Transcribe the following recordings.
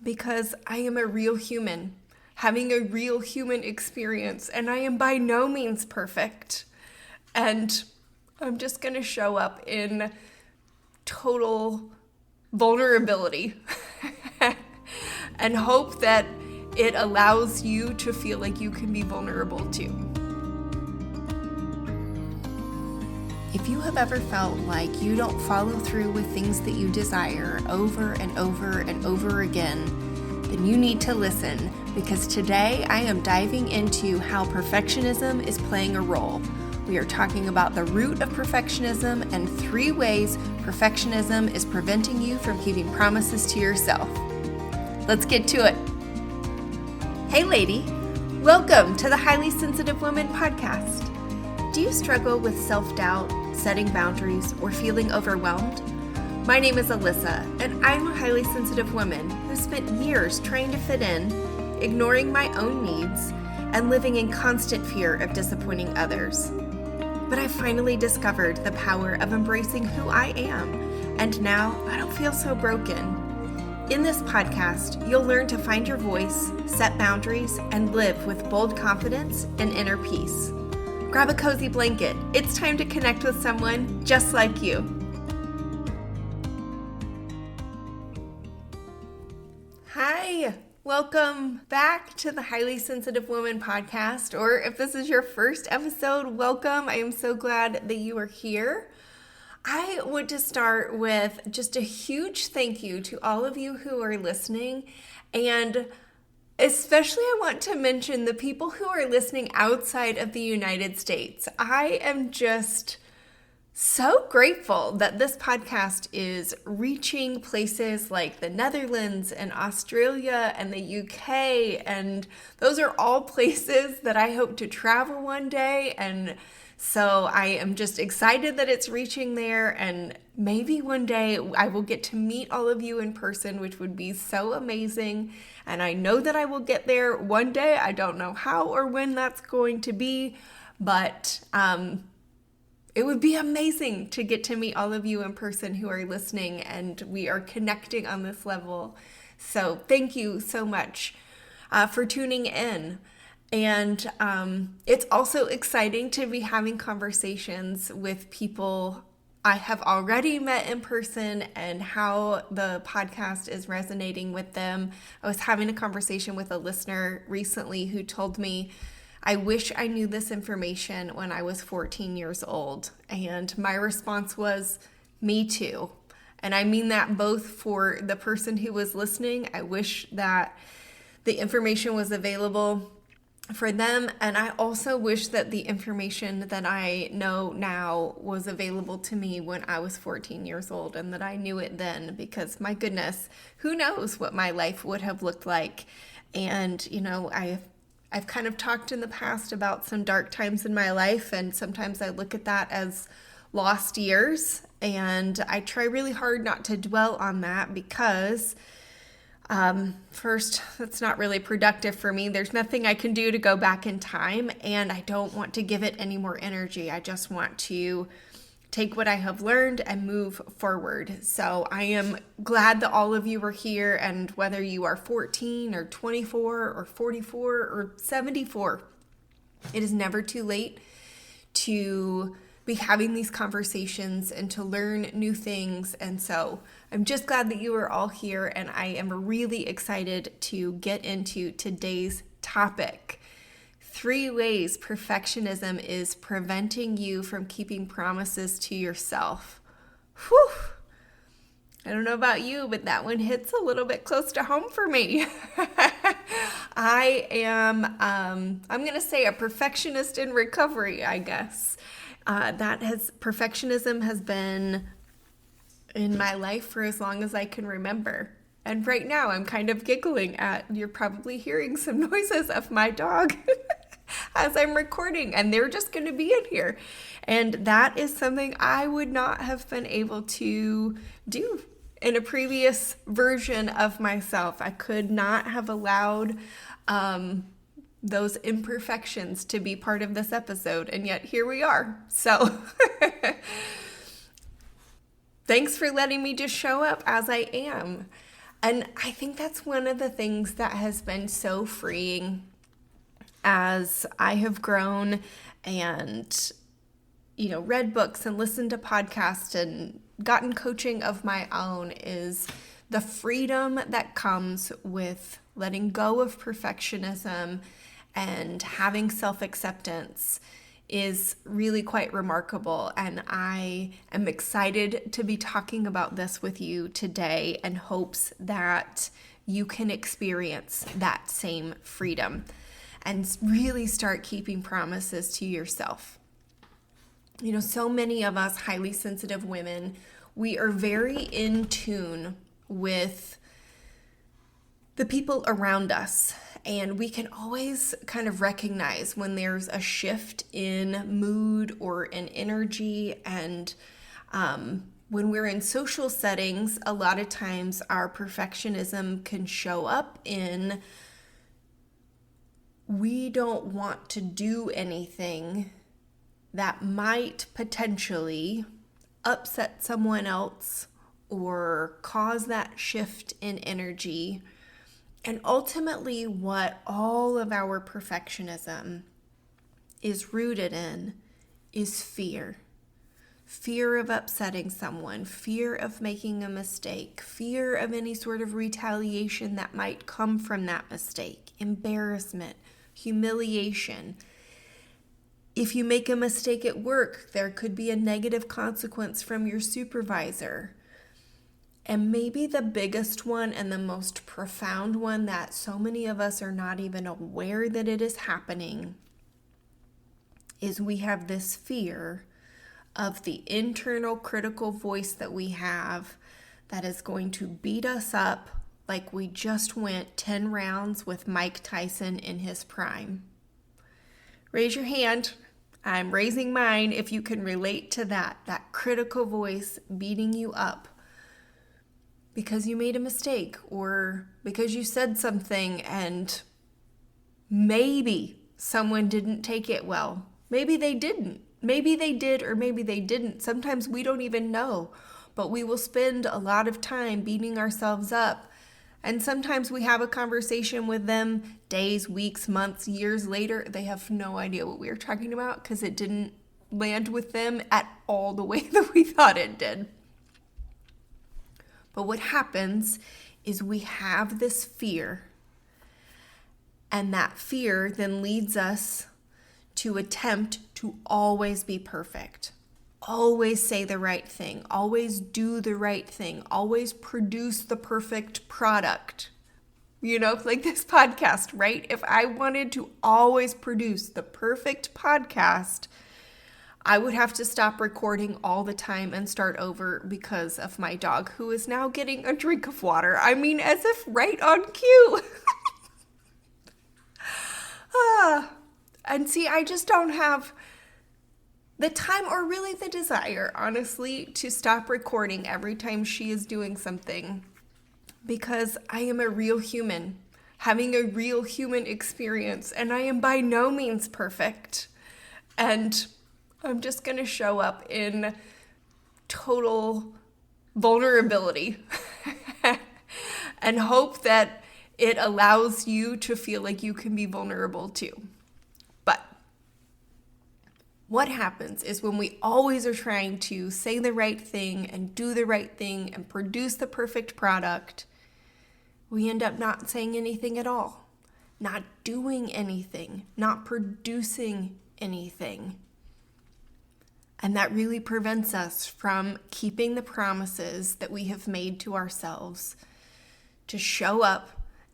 because I am a real human, having a real human experience, and I am by no means perfect. And I'm just going to show up in total vulnerability and hope that it allows you to feel like you can be vulnerable too. If you have ever felt like you don't follow through with things that you desire over and over and over again, then you need to listen, because today I am diving into how perfectionism is playing a role. We are talking about the root of perfectionism and 3 ways perfectionism is preventing you from keeping promises to yourself. Let's get to it. Hey lady, welcome to the Highly Sensitive Woman podcast. Do you struggle with self-doubt, setting boundaries, or feeling overwhelmed? My name is Alyssa, and I'm a highly sensitive woman who spent years trying to fit in, ignoring my own needs, and living in constant fear of disappointing others. But I finally discovered the power of embracing who I am, and now I don't feel so broken. In this podcast, you'll learn to find your voice, set boundaries, and live with bold confidence and inner peace. Grab a cozy blanket. It's time to connect with someone just like you. Hi, welcome back to the Highly Sensitive Woman podcast, or if this is your first episode, welcome. I am so glad that you are here. I want to start with just a huge thank you to all of you who are listening, and especially I want to mention the people who are listening outside of the United States. I am just so grateful that this podcast is reaching places like the Netherlands and Australia and the UK, and those are all places that I hope to travel one day. And so I am just excited that it's reaching there, and maybe one day I will get to meet all of you in person, which would be so amazing. And I know that I will get there one day. I don't know how or when that's going to be, but it would be amazing to get to meet all of you in person who are listening, and we are connecting on this level. So thank you so much for tuning in. And it's also exciting to be having conversations with people I have already met in person and how the podcast is resonating with them. I was having a conversation with a listener recently who told me, I wish I knew this information when I was 14 years old. And my response was, me too. And I mean that both for the person who was listening. I wish that the information was available for them, and I also wish that the information that I know now was available to me when I was 14 years old, and that I knew it then, because my goodness, who knows what my life would have looked like. And you know, I've kind of talked in the past about some dark times in my life, and sometimes I look at that as lost years, and I try really hard not to dwell on that, because first, that's not really productive for me. There's nothing I can do to go back in time, and I don't want to give it any more energy. I just want to take what I have learned and move forward. So I am glad that all of you are here, and whether you are 14 or 24 or 44 or 74, it is never too late to be having these conversations and to learn new things. And so I'm just glad that you are all here, and I am really excited to get into today's topic. 3 ways perfectionism is preventing you from keeping promises to yourself. Whew! I don't know about you, but that one hits a little bit close to home for me. I am, I'm going to say a perfectionist in recovery, I guess. Perfectionism has been in my life for as long as I can remember. And right now I'm kind of giggling you're probably hearing some noises of my dog as I'm recording, and they're just going to be in here. And that is something I would not have been able to do in a previous version of myself. I could not have allowed those imperfections to be part of this episode, and yet here we are. So thanks for letting me just show up as I am. And I think that's one of the things that has been so freeing as I have grown and, read books and listened to podcasts and gotten coaching of my own, is the freedom that comes with letting go of perfectionism and having self-acceptance is really quite remarkable. And I am excited to be talking about this with you today in hopes that you can experience that same freedom and really start keeping promises to yourself. So many of us highly sensitive women, we are very in tune with the people around us. And we can always kind of recognize when there's a shift in mood or in energy. And when we're in social settings, a lot of times our perfectionism can show up in we don't want to do anything that might potentially upset someone else or cause that shift in energy. And ultimately, what all of our perfectionism is rooted in is fear. Fear of upsetting someone, fear of making a mistake, fear of any sort of retaliation that might come from that mistake, embarrassment, humiliation. If you make a mistake at work, there could be a negative consequence from your supervisor. And maybe the biggest one and the most profound one that so many of us are not even aware that it is happening is we have this fear of the internal critical voice that we have that is going to beat us up like we just went 10 rounds with Mike Tyson in his prime. Raise your hand. I'm raising mine if you can relate to that critical voice beating you up because you made a mistake or because you said something and maybe someone didn't take it well. Maybe they didn't. Maybe they did or maybe they didn't. Sometimes we don't even know, but we will spend a lot of time beating ourselves up. And sometimes we have a conversation with them days, weeks, months, years later. They have no idea what we were talking about because it didn't land with them at all the way that we thought it did. But what happens is we have this fear, and that fear then leads us to attempt to always be perfect, always say the right thing, always do the right thing, always produce the perfect product. Like this podcast, right? If I wanted to always produce the perfect podcast, I would have to stop recording all the time and start over because of my dog, who is now getting a drink of water. I mean, as if right on cue. And see, I just don't have the time or really the desire, honestly, to stop recording every time she is doing something because I am a real human having a real human experience and I am by no means perfect. And I'm just going to show up in total vulnerability and hope that it allows you to feel like you can be vulnerable too. But what happens is when we always are trying to say the right thing and do the right thing and produce the perfect product, we end up not saying anything at all, not doing anything, not producing anything. And that really prevents us from keeping the promises that we have made to ourselves to show up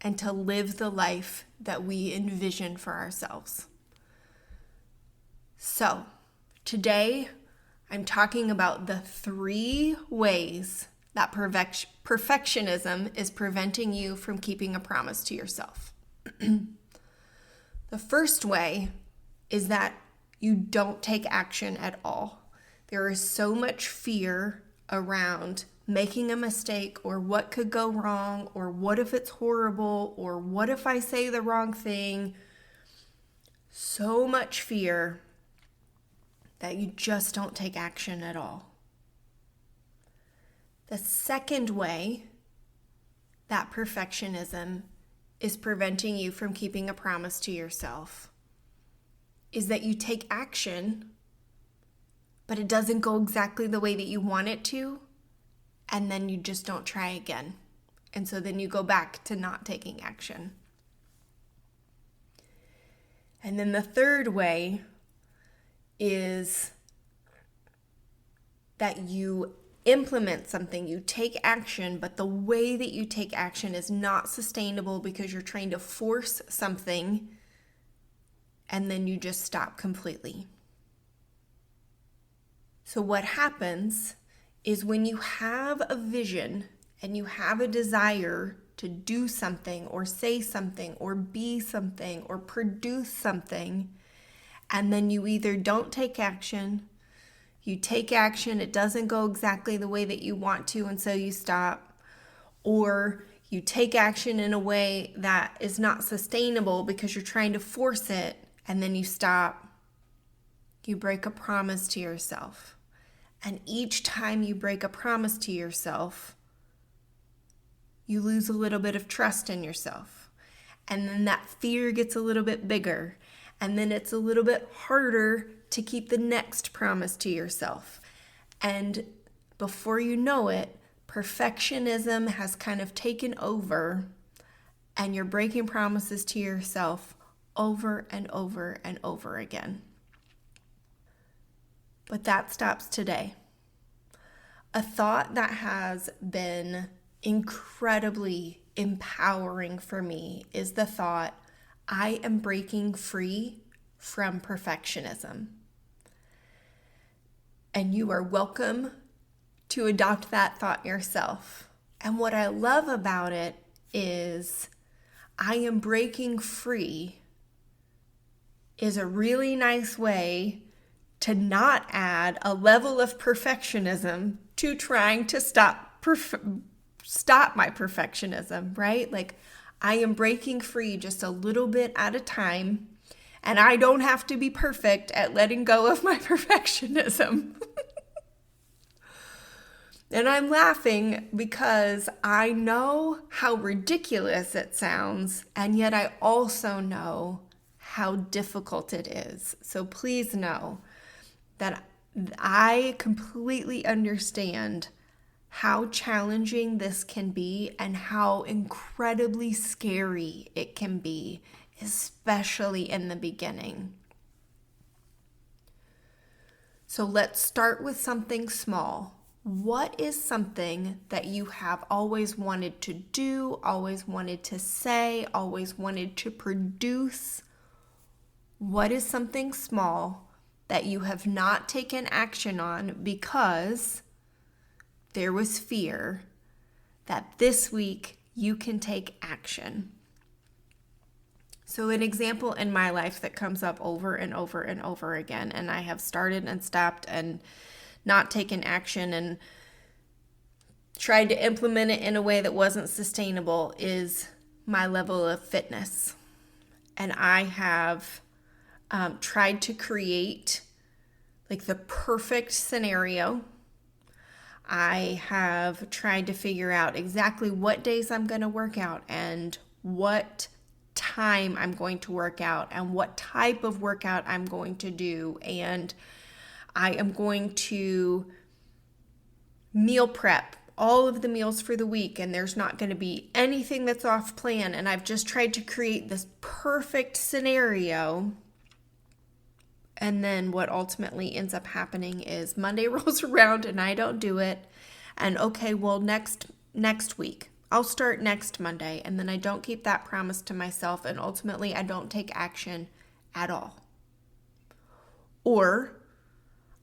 and to live the life that we envision for ourselves. So, today I'm talking about the 3 ways that perfectionism is preventing you from keeping a promise to yourself. The first way is that you don't take action at all. There is so much fear around making a mistake or what could go wrong or what if it's horrible or what if I say the wrong thing. So much fear that you just don't take action at all. The second way that perfectionism is preventing you from keeping a promise to yourself is that you take action, but it doesn't go exactly the way that you want it to, and then you just don't try again. And so then you go back to not taking action. And then the third way is that you implement something, you take action, but the way that you take action is not sustainable because you're trying to force something, and then you just stop completely. So what happens is when you have a vision and you have a desire to do something or say something or be something or produce something, and then you either don't take action, you take action, it doesn't go exactly the way that you want to, and so you stop, or you take action in a way that is not sustainable because you're trying to force it, and then you stop. You break a promise to yourself. And each time you break a promise to yourself, you lose a little bit of trust in yourself. And then that fear gets a little bit bigger. And then it's a little bit harder to keep the next promise to yourself. And before you know it, perfectionism has kind of taken over, and you're breaking promises to yourself over and over and over again. But that stops today. A thought that has been incredibly empowering for me is the thought, I am breaking free from perfectionism. And you are welcome to adopt that thought yourself. And what I love about it is I am breaking free is a really nice way to not add a level of perfectionism to trying to stop my perfectionism, right? Like, I am breaking free just a little bit at a time, and I don't have to be perfect at letting go of my perfectionism. And I'm laughing because I know how ridiculous it sounds, and yet I also know how difficult it is. So please know that I completely understand how challenging this can be and how incredibly scary it can be, especially in the beginning. So let's start with something small. What is something that you have always wanted to do, always wanted to say, always wanted to produce? What is something small that you have not taken action on because there was fear that this week you can take action? So an example in my life that comes up over and over and over again, and I have started and stopped and not taken action and tried to implement it in a way that wasn't sustainable, is my level of fitness. And I have tried to create like the perfect scenario. I have tried to figure out exactly what days I'm going to work out and what time I'm going to work out and what type of workout I'm going to do. And I am going to meal prep all of the meals for the week, and there's not going to be anything that's off plan. And I've just tried to create this perfect scenario. And then what ultimately ends up happening is Monday rolls around and I don't do it. And okay, well, next week, I'll start next Monday. And then I don't keep that promise to myself. And ultimately, I don't take action at all. Or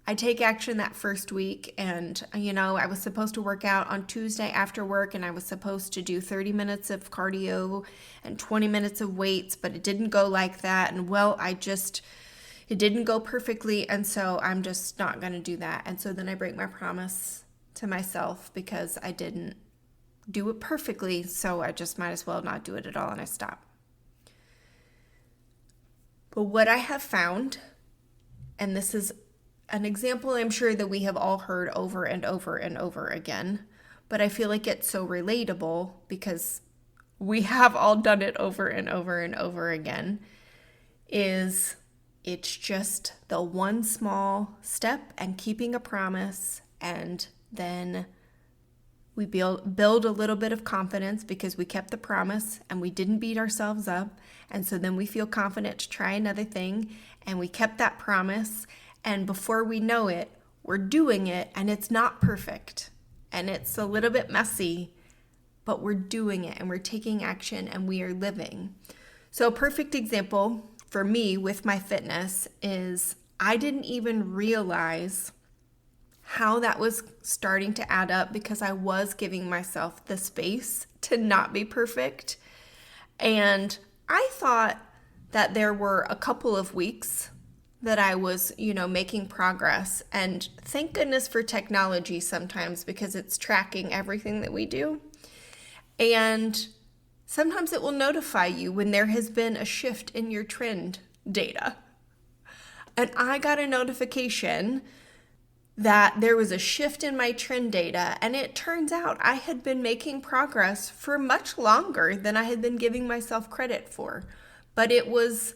I take action that first week, and, I was supposed to work out on Tuesday after work, and I was supposed to do 30 minutes of cardio and 20 minutes of weights, but it didn't go like that. And it didn't go perfectly, and so I'm just not going to do that. And so then I break my promise to myself because I didn't do it perfectly, so I just might as well not do it at all, and I stop. But what I have found, and this is an example I'm sure that we have all heard over and over and over again, but I feel like it's so relatable because we have all done it over and over and over again, is it's just the one small step and keeping a promise, and then we build a little bit of confidence because we kept the promise and we didn't beat ourselves up. And so then we feel confident to try another thing, and we kept that promise. And before we know it, we're doing it, and it's not perfect. And it's a little bit messy, but we're doing it and we're taking action and we are living. So a perfect example for me with my fitness is I didn't even realize how that was starting to add up because I was giving myself the space to not be perfect. And I thought that there were a couple of weeks that I was, making progress. And thank goodness for technology sometimes because it's tracking everything that we do. And sometimes it will notify you when there has been a shift in your trend data. And I got a notification that there was a shift in my trend data, and it turns out I had been making progress for much longer than I had been giving myself credit for. But it was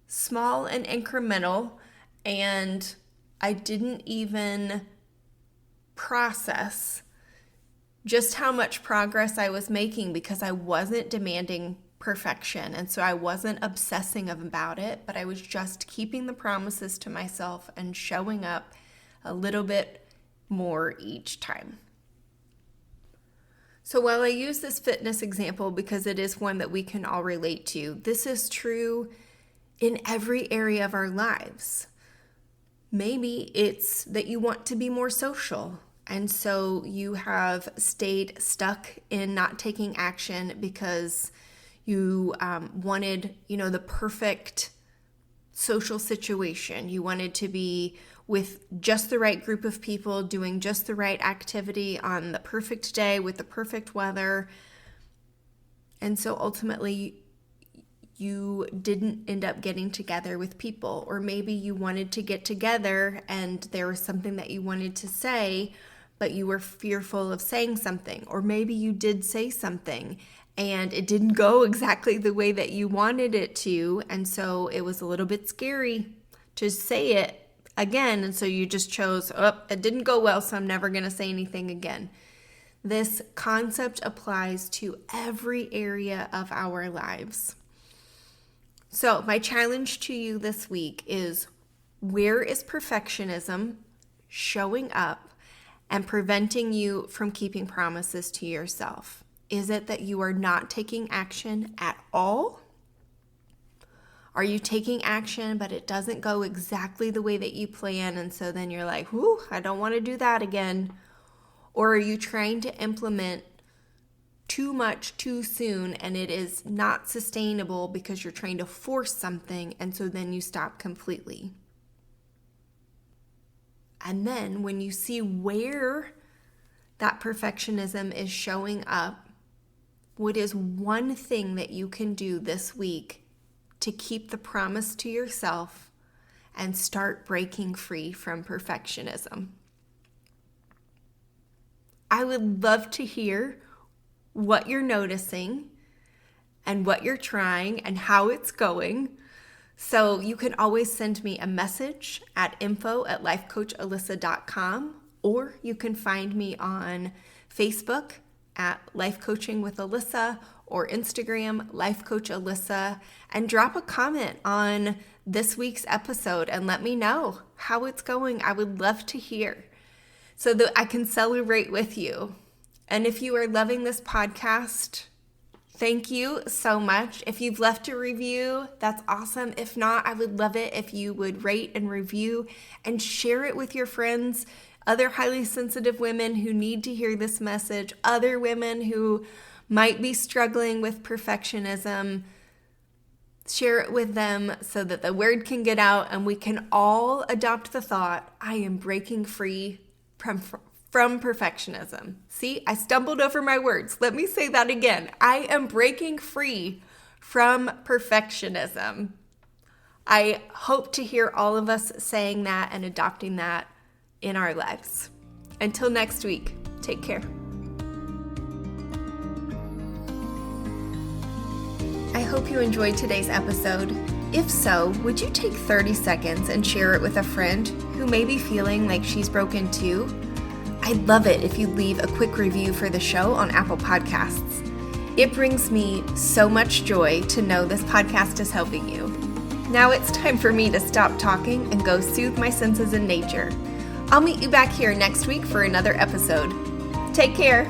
small and incremental, and I didn't even process just how much progress I was making because I wasn't demanding perfection. And so I wasn't obsessing about it, but I was just keeping the promises to myself and showing up a little bit more each time. So while I use this fitness example because it is one that we can all relate to, this is true in every area of our lives. Maybe it's that you want to be more social, and so you have stayed stuck in not taking action because you wanted, the perfect social situation. You wanted to be with just the right group of people, doing just the right activity on the perfect day with the perfect weather. And so ultimately, you didn't end up getting together with people, or maybe you wanted to get together and there was something that you wanted to say, but you were fearful of saying something, or maybe you did say something and it didn't go exactly the way that you wanted it to, and so it was a little bit scary to say it again, and so you just chose, it didn't go well, so I'm never going to say anything again. This concept applies to every area of our lives. So my challenge to you this week is, where is perfectionism showing up and preventing you from keeping promises to yourself? Is it that you are not taking action at all? Are you taking action, but it doesn't go exactly the way that you plan, and so then you're like, I don't want to do that again? Or are you trying to implement too much too soon and it is not sustainable because you're trying to force something, and so then you stop completely? And then when you see where that perfectionism is showing up, what is one thing that you can do this week to keep the promise to yourself and start breaking free from perfectionism? I would love to hear what you're noticing and what you're trying and how it's going. So you can always send me a message at info@lifecoachalyssa.com, or you can find me on Facebook at Life Coaching with Alyssa, or Instagram, Life Coach Alyssa, and drop a comment on this week's episode and let me know how it's going. I would love to hear so that I can celebrate with you. And if you are loving this podcast, thank you so much. If you've left a review, that's awesome. If not, I would love it if you would rate and review and share it with your friends, other highly sensitive women who need to hear this message, other women who might be struggling with perfectionism. Share it with them so that the word can get out and we can all adopt the thought, I am breaking free from perfectionism. See, I stumbled over my words. Let me say that again. I am breaking free from perfectionism. I hope to hear all of us saying that and adopting that in our lives. Until next week, take care. hope you enjoyed today's episode. If so, would you take 30 seconds and share it with a friend who may be feeling like she's broken too? I'd love it if you'd leave a quick review for the show on Apple Podcasts. It brings me so much joy to know this podcast is helping you. Now it's time for me to stop talking and go soothe my senses in nature. I'll meet you back here next week for another episode. Take care.